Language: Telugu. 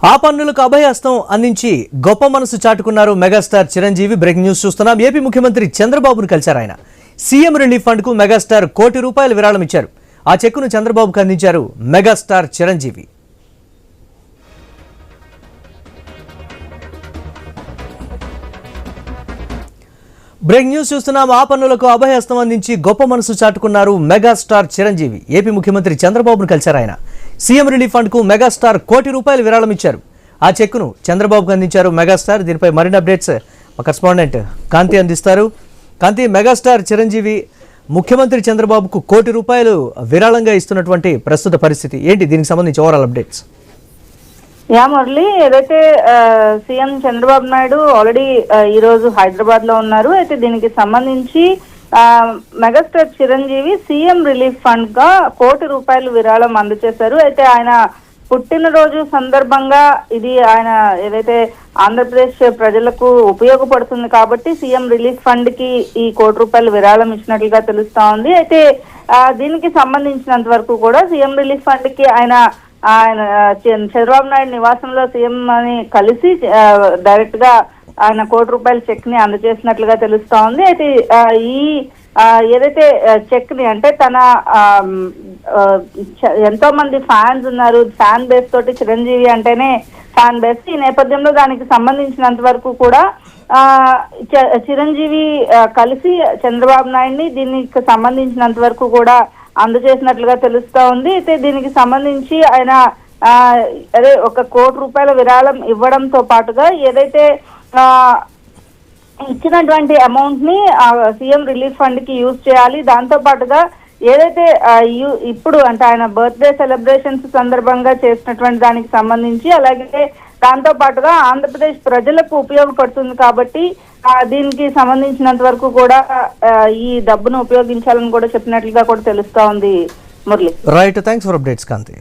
ఆ పన్నులకు అభయహస్తం అందించి గొప్ప మనసు చాటుకున్నారు మెగాస్టార్ చిరంజీవి. బ్రేకింగ్ న్యూస్ చూస్తున్నాం. ఏపీ ముఖ్యమంత్రి చంద్రబాబును కలిశారు. ఆయన సీఎం రిలీఫ్ ఫండ్ కు మెగాస్టార్ ₹1 కోటి విరాళం ఇచ్చారు. ఆ చెక్కును చంద్రబాబుకు అందించారు మెగాస్టార్ చిరంజీవి. బ్రేకింగ్ న్యూస్ చూస్తున్నాం. ఆ పన్నులకు అభయహస్తం అందించి గొప్ప మనసు చాటుకున్నారు మెగాస్టార్ చిరంజీవి. ఏపీ ముఖ్యమంత్రి చంద్రబాబును కలిశారు. ఆయన సీఎం రిలీఫ్ ఫండ్ కు మెగాస్టార్ ₹1 కోటి విరాళం ఇచ్చారు. ఆ చెక్కును చంద్రబాబుకు అందించారు మెగాస్టార్. దీనిపై మరిన్ని అప్డేట్స్ మా కరెస్పాండెంట్ కాంతి అందిస్తారు. కాంతి, మెగాస్టార్ చిరంజీవి ముఖ్యమంత్రి చంద్రబాబుకు ₹1 కోటి విరాళంగా ఇస్తున్నటువంటి ప్రస్తుత పరిస్థితి ఏంటి? దీనికి సంబంధించి ఓవరాల్ అప్డేట్స్. మురళి, ఏదైతే సీఎం చంద్రబాబు నాయుడు ఆల్రెడీ ఈ రోజు హైదరాబాద్ లో ఉన్నారు. అయితే దీనికి సంబంధించి megastar Chiranjeevi CM relief fund గా ₹1 కోటి విరాళం అందజేశారు. అయితే ఆయన పుట్టినరోజు సందర్భంగా ఇది ఆయన ఏదైతే ఆంధ్రప్రదేశ్ ప్రజలకు ఉపయోగపడుతుంది కాబట్టి సీఎం రిలీఫ్ ఫండ్ కి ఈ ₹1 కోటి విరాళం ఇచ్చినట్లుగా తెలుస్తా ఉంది. అయితే దీనికి సంబంధించినంత వరకు కూడా సీఎం రిలీఫ్ ఫండ్ కి ఆయన చంద్రబాబు నాయుడు నివాసంలో సీఎం అని కలిసి డైరెక్ట్ గా ఆయన ₹1 కోటి చెక్ ని అందజేసినట్లుగా తెలుస్తా ఉంది. అయితే ఈ ఏదైతే చెక్ ని అంటే తన ఎంతో మంది ఫ్యాన్స్ ఉన్నారు, ఫ్యాన్ బేస్ తోటి చిరంజీవి అంటేనే ఫ్యాన్ బేస్. ఈ నేపథ్యంలో దానికి సంబంధించినంత వరకు కూడా చిరంజీవి కలిసి చంద్రబాబు నాయుడిని దీనికి సంబంధించినంత వరకు కూడా అందజేసినట్లుగా తెలుస్తా ఉంది. అయితే దీనికి సంబంధించి ఆయన అదే ₹1 కోటి విరాళం ఇవ్వడంతో పాటుగా ఏదైతే ఇచ్చినటువంటి అమౌంట్ ని సీఎం రిలీఫ్ ఫండ్ కి యూజ్ చేయాలి. దాంతో పాటుగా ఏదైతే ఇప్పుడు అంటే ఆయన బర్త్డే సెలబ్రేషన్స్ సందర్భంగా చేసినటువంటి దానికి సంబంధించి, అలాగే దాంతో పాటుగా ఆంధ్రప్రదేశ్ ప్రజలకు ఉపయోగపడుతుంది కాబట్టి దీనికి సంబంధించినంత వరకు కూడా ఈ డబ్బును ఉపయోగించాలని కూడా చెప్పినట్లుగా కూడా తెలుస్తా ఉంది Murali. Right, thanks for updates Kanthi.